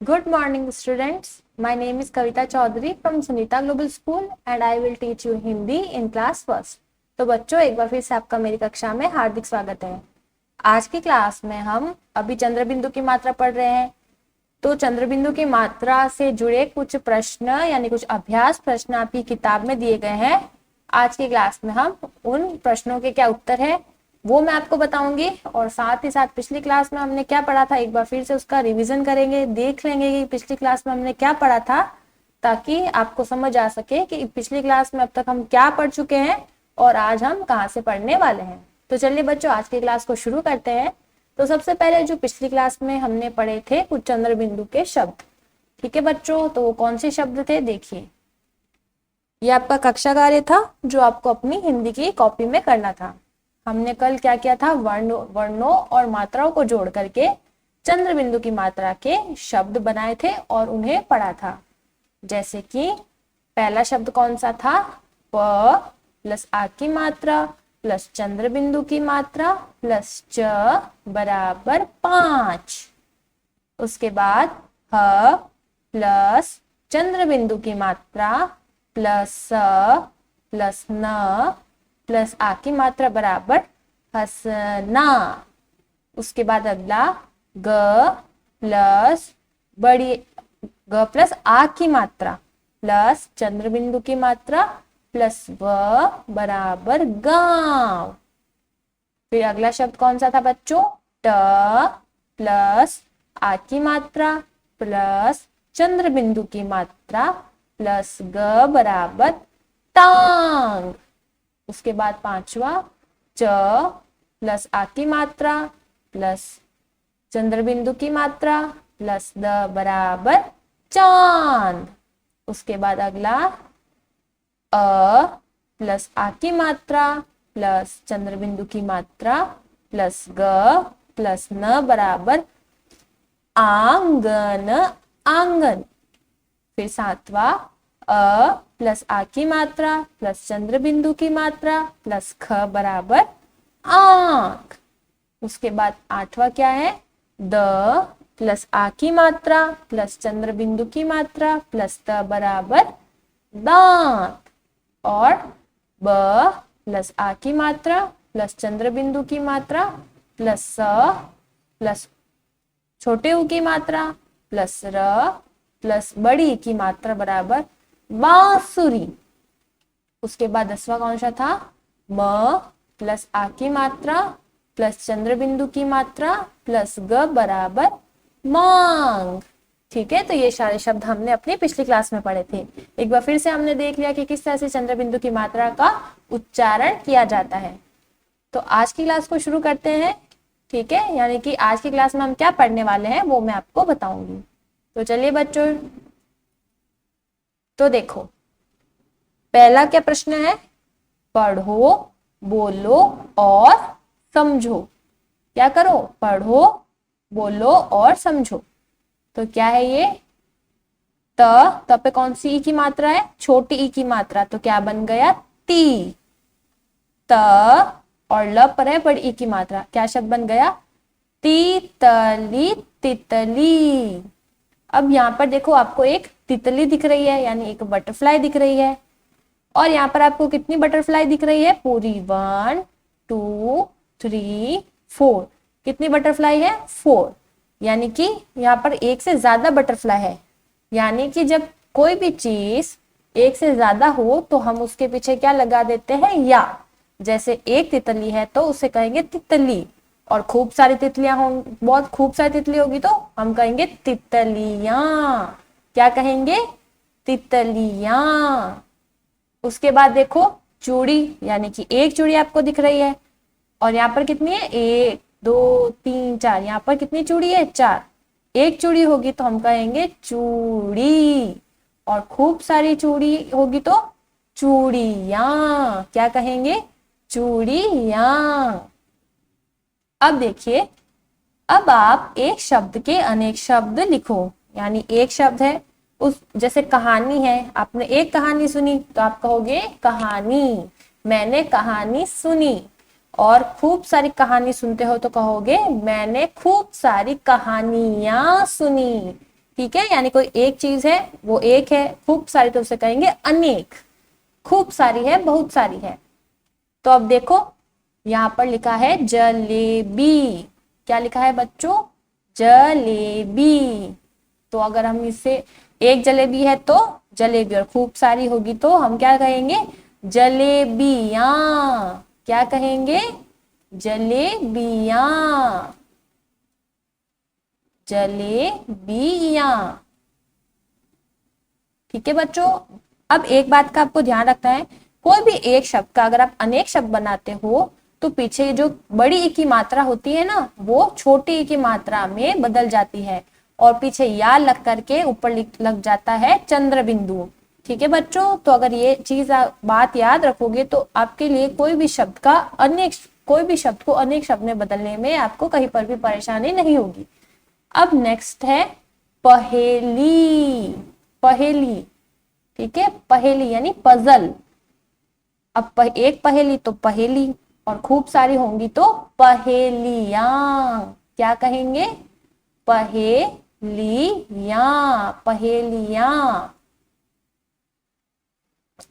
Good morning, students. My name is Kavita Chaudhary from Sunita Global School and I will teach you Hindi in class first. तो बच्चों, एक बार फिर से आपका मेरी कक्षा में हार्दिक स्वागत है। आज की क्लास में हम अभी चंद्रबिंदु की मात्रा पढ़ रहे हैं। तो चंद्रबिंदु की मात्रा से जुड़े कुछ प्रश्न यानी कुछ अभ्यास प्रश्न आपकी किताब में दिए गए हैं। आज की क्लास में हम उन प्रश्नों के क्या उत्तर है वो मैं आपको बताऊंगी और साथ ही साथ पिछली क्लास में हमने क्या पढ़ा था एक बार फिर से उसका रिवीजन करेंगे, देख लेंगे कि पिछली क्लास में हमने क्या पढ़ा था, ताकि आपको समझ आ सके कि पिछली क्लास में अब तक हम क्या पढ़ चुके हैं और आज हम कहाँ से पढ़ने वाले हैं। तो चलिए बच्चों, आज की क्लास को शुरू करते हैं। तो सबसे पहले जो पिछली क्लास में हमने पढ़े थे कुछ चंद्रबिंदु के शब्द, ठीक है बच्चों, तो वो कौन से शब्द थे देखिए। ये आपका कक्षा कार्य था जो आपको अपनी हिंदी की कॉपी में करना था। हमने कल क्या किया था, वर्णों और मात्राओं को जोड़ करके चंद्रबिंदु की मात्रा के शब्द बनाए थे और उन्हें पढ़ा था। जैसे कि पहला शब्द कौन सा था, प प्लस आ की मात्रा प्लस चंद्रबिंदु की मात्रा प्लस च बराबर 5। उसके बाद ह प्लस चंद्रबिंदु की मात्रा प्लस स प्लस न प्लस आ की मात्रा बराबर हंसना। उसके बाद अगला ग प्लस बड़ी ग प्लस आ की मात्रा प्लस चंद्रबिंदु की मात्रा प्लस व बराबर गांव। फिर अगला शब्द कौन सा था बच्चों, ट प्लस आ की मात्रा प्लस चंद्रबिंदु की मात्रा प्लस ग बराबर टांग। उसके बाद पांचवा च प्लस आ की मात्रा प्लस चंद्रबिंदु की मात्रा प्लस द बराबर चांद। उसके बाद अगला अ प्लस आ की मात्रा प्लस चंद्रबिंदु की मात्रा प्लस ग प्लस न बराबर आंगन आंगन। फिर सातवा अ प्लस आ की मात्रा प्लस चंद्रबिंदु की मात्रा प्लस ख बराबर आंख। उसके बाद आठवां क्या है, द प्लस आ की मात्रा प्लस चंद्रबिंदु की मात्रा प्लस त बराबर दांत। और ब प्लस आ की मात्रा प्लस चंद्रबिंदु की मात्रा प्लस स प्लस छोटे ऊ की मात्रा प्लस र प्लस बड़ी की मात्रा बराबर बांसुरी। उसके बाद 10वां कौन सा था, म प्लस आ की मात्रा प्लस चंद्रबिंदु की मात्रा प्लस ग बराबर मांग। ठीक है, तो ये सारे शब्द हमने अपनी पिछली क्लास में पढ़े थे। एक बार फिर से हमने देख लिया कि किस तरह से चंद्रबिंदु की मात्रा का उच्चारण किया जाता है। तो आज की क्लास को शुरू करते हैं, ठीक है, यानी कि आज की क्लास में हम क्या पढ़ने वाले हैं वो मैं आपको बताऊंगी। तो चलिए बच्चों, तो देखो पहला क्या प्रश्न है, पढ़ो बोलो और समझो। क्या करो, पढ़ो बोलो और समझो। तो क्या है ये, त पे कौन सी ई की मात्रा है, छोटी ई की मात्रा, तो क्या बन गया ती। त और ल पर है बड़ी ई की मात्रा, क्या शब्द बन गया तितली तितली। अब यहाँ पर देखो आपको एक तितली दिख रही है यानी एक बटरफ्लाई दिख रही है, और यहाँ पर आपको कितनी बटरफ्लाई दिख रही है, पूरी 1 2 3 4। कितनी बटरफ्लाई है, 4, यानी कि यहाँ पर एक से ज्यादा बटरफ्लाई है। यानी कि जब कोई भी चीज एक से ज्यादा हो तो हम उसके पीछे क्या लगा देते हैं, या। जैसे एक तितली है तो उसे कहेंगे तितली, और खूब सारी तितलियां होंगी, बहुत खूब सारी तितली होगी तो हम कहेंगे तितलियां। क्या कहेंगे, तितलियां। उसके बाद देखो चूड़ी, यानी कि एक चूड़ी आपको दिख रही है, और यहाँ पर कितनी है, 1 2 3 4, यहाँ पर कितनी चूड़ी है, 4। एक चूड़ी होगी तो हम कहेंगे चूड़ी, और खूब सारी चूड़ी होगी तो चूड़ियां। क्या कहेंगे, चूड़ियां। अब देखिए, अब आप एक शब्द के अनेक शब्द लिखो, यानी एक शब्द है उस, जैसे कहानी है, आपने एक कहानी सुनी तो आप कहोगे कहानी, मैंने कहानी सुनी। और खूब सारी कहानी सुनते हो तो कहोगे मैंने खूब सारी कहानियां सुनी। ठीक है, यानी कोई एक चीज है वो एक है, खूब सारी तो उसे कहेंगे अनेक, खूब सारी है बहुत सारी है। तो अब देखो यहाँ पर लिखा है जलेबी, क्या लिखा है बच्चों, जलेबी। तो अगर हम इससे एक जलेबी है तो जलेबी, और खूब सारी होगी तो हम क्या कहेंगे, जलेबियां। क्या कहेंगे, जलेबियां, जलेबियां। ठीक है बच्चों, अब एक बात का आपको ध्यान रखना है, कोई भी एक शब्द का अगर आप अनेक शब्द बनाते हो तो पीछे जो बड़ी ई की मात्रा होती है ना वो छोटी ई की मात्रा में बदल जाती है, और पीछे या लग करके ऊपर लग जाता है चंद्र बिंदु। ठीक है बच्चों, तो अगर ये चीज बात याद रखोगे तो आपके लिए कोई भी शब्द का अनेक, कोई भी शब्द को अनेक शब्द में बदलने में आपको कहीं पर भी परेशानी नहीं होगी। अब नेक्स्ट है पहेली, पहेली। ठीक है, पहेली यानी पजल। अब एक पहेली तो पहेली, और खूब सारी होंगी तो पहेलियां। क्या कहेंगे, पहेलियां, पहेलियां।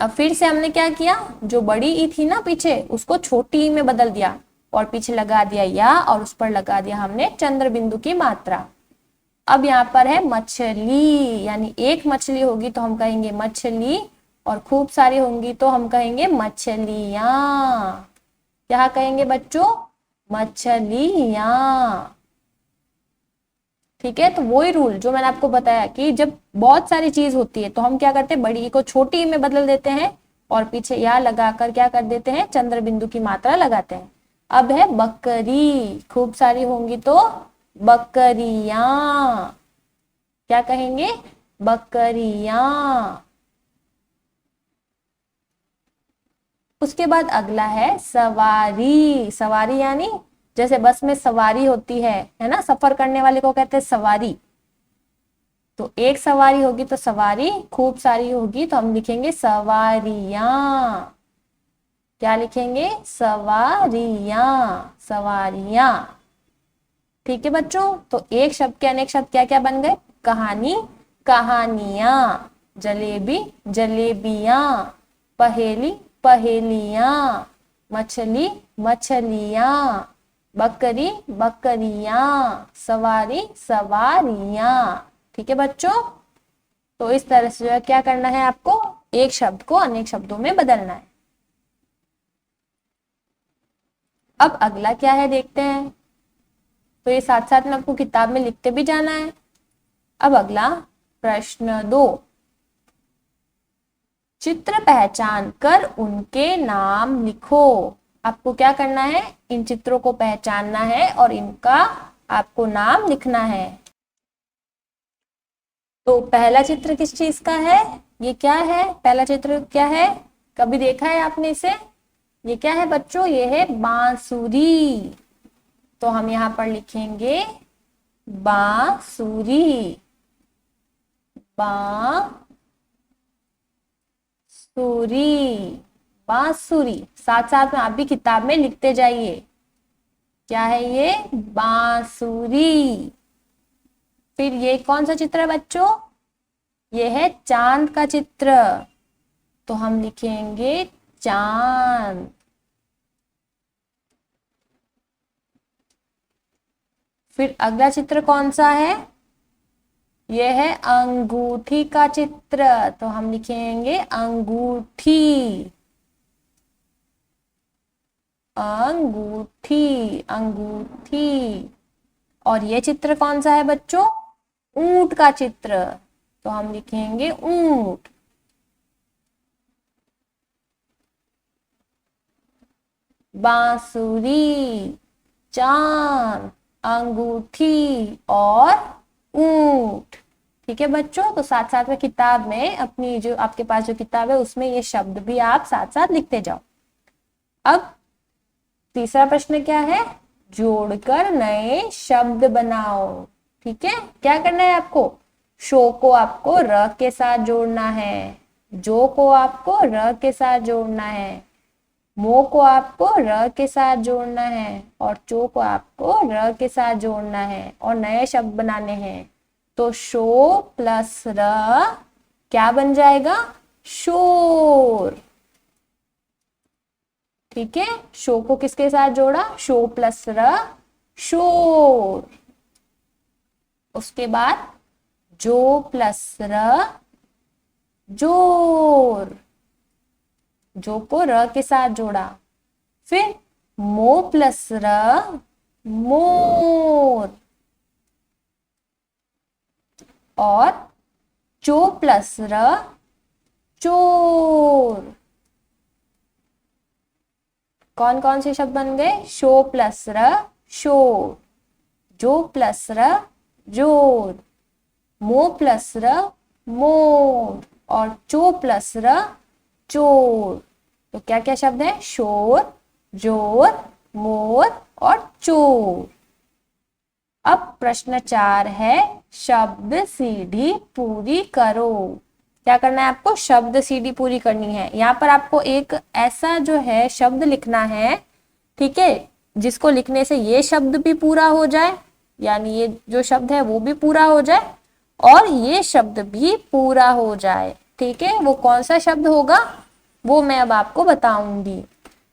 अब फिर से हमने क्या किया, जो बड़ी ई थी ना पीछे उसको छोटी ई में बदल दिया, और पीछे लगा दिया या, और उस पर लगा दिया हमने चंद्र बिंदु की मात्रा। अब यहाँ पर है मछली, यानी एक मछली होगी तो हम कहेंगे मछली, और खूब सारी होंगी तो हम कहेंगे मछलियां। क्या कहेंगे बच्चों, मछलियां। ठीक है, तो वही रूल जो मैंने आपको बताया कि जब बहुत सारी चीज होती है तो हम क्या करते हैं, बड़ी ई को छोटी ई में बदल देते हैं, और पीछे या लगाकर क्या कर देते हैं, चंद्र बिंदु की मात्रा लगाते हैं। अब है बकरी, खूब सारी होंगी तो बकरियां। क्या कहेंगे, बकरियां। उसके बाद अगला है सवारी, सवारी यानी जैसे बस में सवारी होती है ना, सफर करने वाले को कहते हैं सवारी। तो एक सवारी होगी तो सवारी, खूब सारी होगी तो हम लिखेंगे सवारियां। क्या लिखेंगे, सवारियां, सवारियां। ठीक है बच्चों, तो एक शब्द के अनेक शब्द क्या क्या बन गए, कहानी, कहानियां, जलेबी, जलेबियां, पहेली, पहेलियां, मछली, मछलियां, बकरी, बकरियां, सवारी, सवारियां। ठीक है बच्चों, तो इस तरह से जो है क्या करना है आपको, एक शब्द को अनेक शब्दों में बदलना है। अब अगला क्या है देखते हैं, तो ये साथ साथ में आपको किताब में लिखते भी जाना है। अब अगला प्रश्न 2, चित्र पहचान कर उनके नाम लिखो। आपको क्या करना है, इन चित्रों को पहचानना है और इनका आपको नाम लिखना है। तो पहला चित्र किस चीज का है, ये क्या है, पहला चित्र क्या है, कभी देखा है आपने इसे, ये क्या है बच्चों, ये है बांसुरी। तो हम यहाँ पर लिखेंगे बांसुरी, बांसुरी, बांसुरी। साथ साथ में आप भी किताब में लिखते जाइए, क्या है ये, बांसुरी। फिर ये कौन सा चित्र है बच्चों, ये है चांद का चित्र, तो हम लिखेंगे चांद। फिर अगला चित्र कौन सा है, यह है अंगूठी का चित्र, तो हम लिखेंगे अंगूठी, अंगूठी, अंगूठी। और ये चित्र कौन सा है बच्चों, ऊंट का चित्र, तो हम लिखेंगे ऊंट। बांसुरी, चांद, अंगूठी और ऊंट। ठीक है बच्चों, तो साथ साथ में किताब में अपनी जो आपके पास जो किताब है उसमें ये शब्द भी आप साथ साथ लिखते जाओ। अब तीसरा प्रश्न क्या है, जोड़कर नए शब्द बनाओ। ठीक है, क्या करना है आपको, शो को आपको र के साथ जोड़ना है, जो को आपको र के साथ जोड़ना है, मो को आपको र के साथ जोड़ना है, और चो को आपको र के साथ जोड़ना है, और नए शब्द बनाने हैं। तो शो प्लस र क्या बन जाएगा? शोर। ठीक है, शो को किसके साथ जोड़ा? शो प्लस र, शोर। उसके बाद जो प्लस र, जोर। जो को र के साथ जोड़ा। फिर मो प्लस र, मोर। और चो प्लस र, चोर। कौन कौन से शब्द बन गए? शो प्लस र, शोर। जो प्लस र, जोर। मो प्लस र, मोर। और चो प्लस र, चोर। तो क्या क्या शब्द है? शोर, जोर, मोर और चोर। अब प्रश्न 4 है, शब्द सीढ़ी पूरी करो। क्या करना है आपको? शब्द सीढ़ी पूरी करनी है। यहाँ पर आपको एक ऐसा जो है शब्द लिखना है, ठीक है, जिसको लिखने से ये शब्द भी पूरा हो जाए, यानी ये जो शब्द है वो भी पूरा हो जाए और ये शब्द भी पूरा हो जाए। ठीक है, वो कौन सा शब्द होगा वो मैं अब आपको बताऊंगी।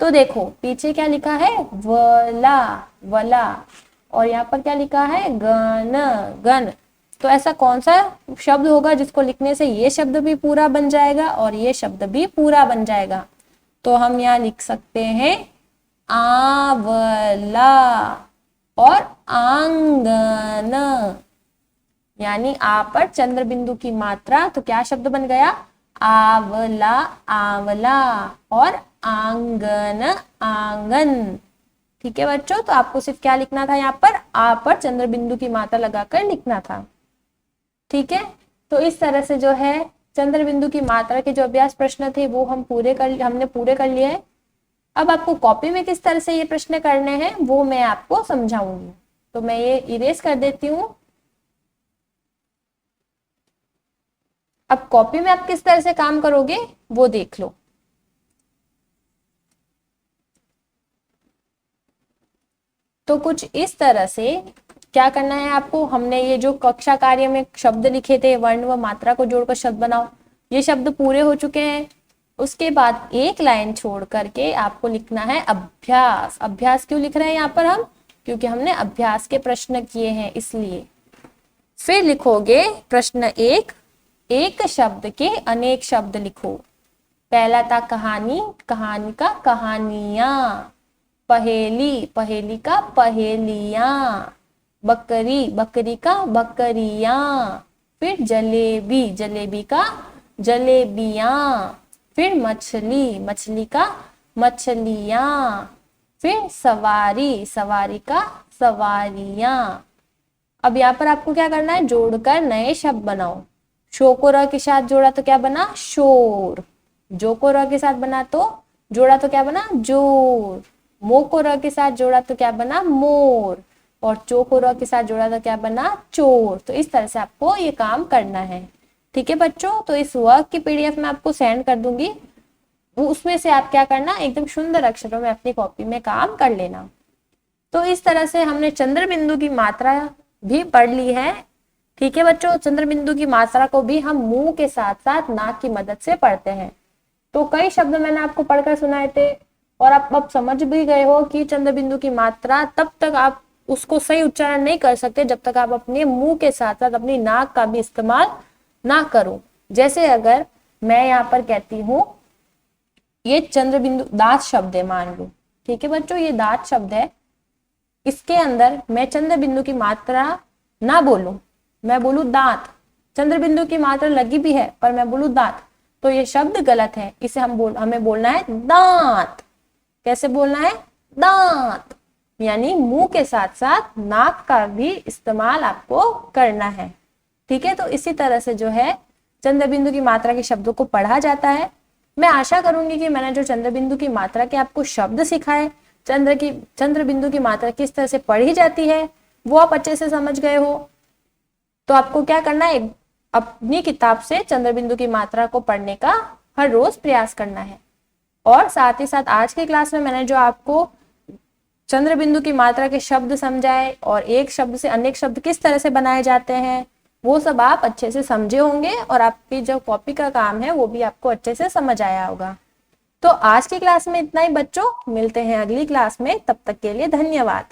तो देखो पीछे क्या लिखा है? वला, वला। और यहाँ पर क्या लिखा है? Gun, gun. तो ऐसा कौन सा शब्द होगा जिसको लिखने से ये शब्द भी पूरा बन जाएगा और ये शब्द भी पूरा बन जाएगा? तो हम यहाँ लिख सकते हैं आंवला और आंगन। यानी आ पर चंद्र बिंदु की मात्रा, तो क्या शब्द बन गया? आवला, आंवला। और आंगन, आंगन। ठीक है बच्चों, तो आपको सिर्फ क्या लिखना था? यहाँ पर आ पर चंद्र बिंदु की मात्रा लगाकर लिखना था। ठीक है, तो इस तरह से जो है चंद्र बिंदु की मात्रा के जो अभ्यास प्रश्न थे वो हमने पूरे कर लिए हैं। अब आपको कॉपी में किस तरह से ये प्रश्न करने हैं वो मैं आपको समझाऊंगी। तो मैं ये इरेज कर देती हूँ। अब कॉपी में आप किस तरह से काम करोगे वो देख लो। तो कुछ इस तरह से क्या करना है आपको? हमने ये जो कक्षा कार्य में शब्द लिखे थे, वर्ण व मात्रा को जोड़कर शब्द बनाओ, ये शब्द पूरे हो चुके हैं। उसके बाद एक लाइन छोड़ करके आपको लिखना है अभ्यास। अभ्यास क्यों लिख रहे हैं यहाँ पर हम? क्योंकि हमने अभ्यास के प्रश्न किए हैं इसलिए। फिर लिखोगे प्रश्न 1, एक शब्द के अनेक शब्द लिखो। पहला था कहानी, कहानी का कहानियां। पहेली, पहेली का पहेलियां। बकरी, बकरी का बकरियां। फिर जलेबी, जलेबी का जलेबियां। फिर मछली, मछली का मछलियां। फिर सवारी, सवारी का सवारियां। अब यहाँ पर आपको क्या करना है? जोड़कर नए शब्द बनाओ। शो को र के साथ जोड़ा तो क्या बना? शोर। जो को र के साथ बना तो जोड़ा तो क्या बना? जोर। मो को र के साथ जोड़ा तो क्या बना? मोर। और चो को र के साथ जोड़ा तो क्या बना? चोर। तो इस तरह से आपको ये काम करना है। ठीक है बच्चों, तो इस वर्क की पीडीएफ में आपको सेंड कर दूंगी। उसमें से आप क्या करना, एकदम सुंदर अक्षरों में अपनी कॉपी में काम कर लेना। तो इस तरह से हमने चंद्र बिंदु की मात्रा भी पढ़ ली है। ठीक है बच्चों, चंद्र बिंदु की मात्रा को भी हम मुंह के साथ साथ नाक की मदद से पढ़ते हैं। तो कई शब्द मैंने आपको पढ़कर सुनाए थे और आप अब समझ भी गए हो कि चंद्र बिंदु की मात्रा तब तक आप उसको सही उच्चारण नहीं कर सकते जब तक आप अपने मुंह के साथ साथ अपनी नाक का भी इस्तेमाल ना करो। जैसे अगर मैं यहाँ पर कहती हूँ ये चंद्र बिंदु दांत शब्द है, मान लो। ठीक है बच्चों, ये दांत शब्द है। इसके अंदर मैं चंद्र बिंदु की मात्रा ना बोलूं, मैं बोलूं दांत। चंद्र बिंदु की मात्रा लगी भी है पर मैं बोलूं दांत, तो ये शब्द गलत है। इसे हमें बोलना है दांत। कैसे बोलना है? दांत। यानी मुंह के साथ साथ नाक का भी इस्तेमाल आपको करना है। ठीक है, तो इसी तरह से जो है चंद्र बिंदु की मात्रा के शब्दों को पढ़ा जाता है। मैं आशा करूंगी कि मैंने जो चंद्र बिंदु की मात्रा के आपको शब्द सिखाए, चंद्र बिंदु की मात्रा किस तरह से पढ़ी जाती है वो आप अच्छे से समझ गए हो। तो आपको क्या करना है? अपनी किताब से चंद्र बिंदु की मात्रा को पढ़ने का हर रोज प्रयास करना है। और साथ ही साथ आज की क्लास में मैंने जो आपको चंद्र बिंदु की मात्रा के शब्द समझाए और एक शब्द से अनेक शब्द किस तरह से बनाए जाते हैं वो सब आप अच्छे से समझे होंगे और आपकी जो कॉपी का काम है वो भी आपको अच्छे से समझ आया होगा। तो आज की क्लास में इतना ही बच्चों, मिलते हैं अगली क्लास में, तब तक के लिए धन्यवाद।